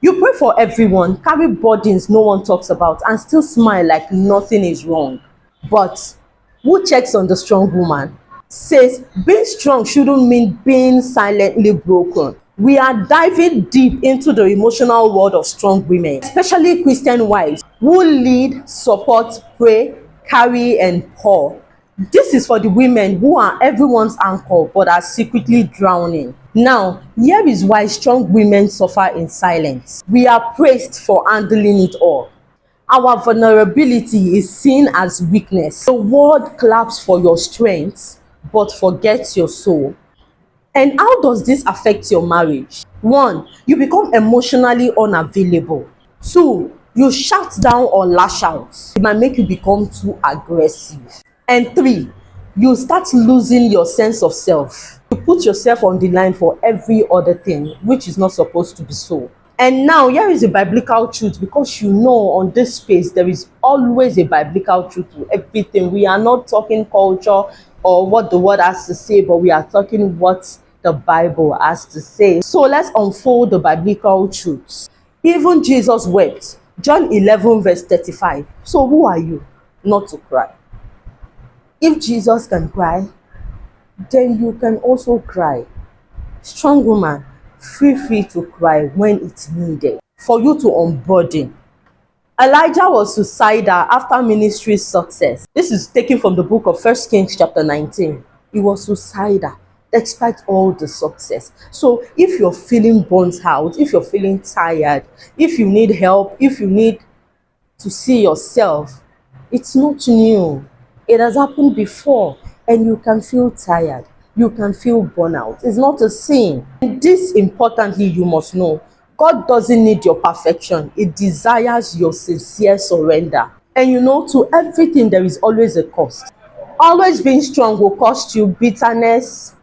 You pray for everyone, carry burdens no one talks about, and still smile like nothing is wrong. But who checks on the strong woman? Says being strong shouldn't mean being silently broken. We are diving deep into the emotional world of strong women, especially Christian wives who lead, support, pray, carry, and pour. This is for the women who are everyone's anchor but are secretly drowning. Now, here is why strong women suffer in silence. We are praised for handling it all. Our vulnerability is seen as weakness. The world claps for your strength but forgets your soul. And how does this affect your marriage? One, you become emotionally unavailable. Two, you shout down or lash out. It might make you become too aggressive. And three, you start losing your sense of self. You put yourself on the line for every other thing, which is not supposed to be so. And now here is a biblical truth, because you know on this space there is always a biblical truth to everything. We are not talking culture or what the word has to say, but we are talking what the Bible has to say. So let's unfold the biblical truths. Even Jesus wept. John 11 verse 35. So who are you not to cry? If Jesus can cry, then you can also cry. Strong woman, feel free to cry when it's needed for you to unburden. Elijah was suicidal after ministry success. This is taken from the book of 1 Kings chapter 19. He was suicidal despite all the success. So if you're feeling burnt out, if you're feeling tired, if you need help, if you need to see yourself, it's not new. It has happened before, and you can feel tired. You can feel burnout. It's not a sin. And this, importantly, you must know, God doesn't need your perfection. He desires your sincere surrender. And you know, to everything there is always a cost. Always being strong will cost you bitterness,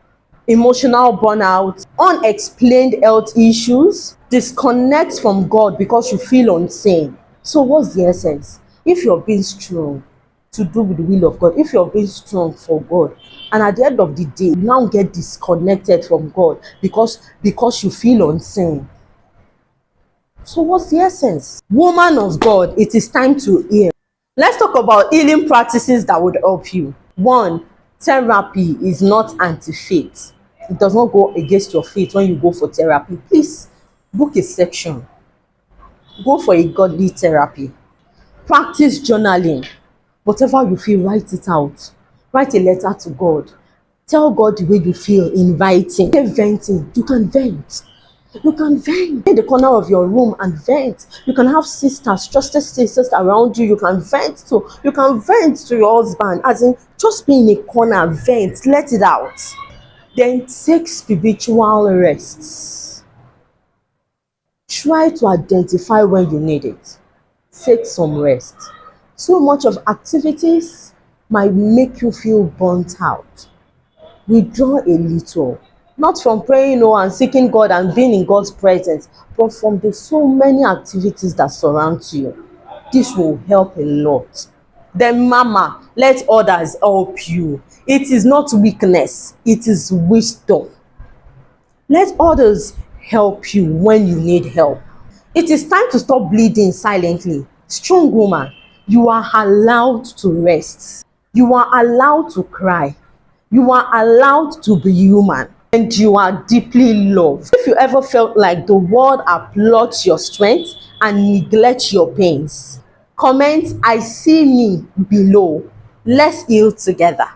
emotional burnout, unexplained health issues, disconnect from God because you feel unseen. So what's the essence? If you're being strong to do with the will of God, if you're being strong for God, and at the end of the day you now get disconnected from God because you feel unseen, so what's the essence? Woman of God, it is time to heal. Let's talk about healing practices that would help you. One, therapy is not anti-faith. It does not go against your faith when you go for therapy. Please book a section. Go for a godly therapy. Practice journaling. Whatever you feel, write it out. Write a letter to God. Tell God the way you feel, inviting. Venting. You can vent. You can vent in the corner of your room and vent. You can have sisters, trusted sisters around you. You can vent to. You can vent to your husband. As in, just be in a corner, vent, let it out. Then take spiritual rests. Try to identify when you need it. Take some rest. Too much of activities might make you feel burnt out. Withdraw a little. Not from praying and seeking God and being in God's presence, but from the so many activities that surround you. This will help a lot. Then mama, let others help you. It is not weakness, it is wisdom. Let others help you when you need help. It is time to stop bleeding silently. Strong woman, you are allowed to rest. You are allowed to cry. You are allowed to be human. And you are deeply loved. If you ever felt like the world applauds your strength and neglects your pains, comment "I see me" below. Let's heal together.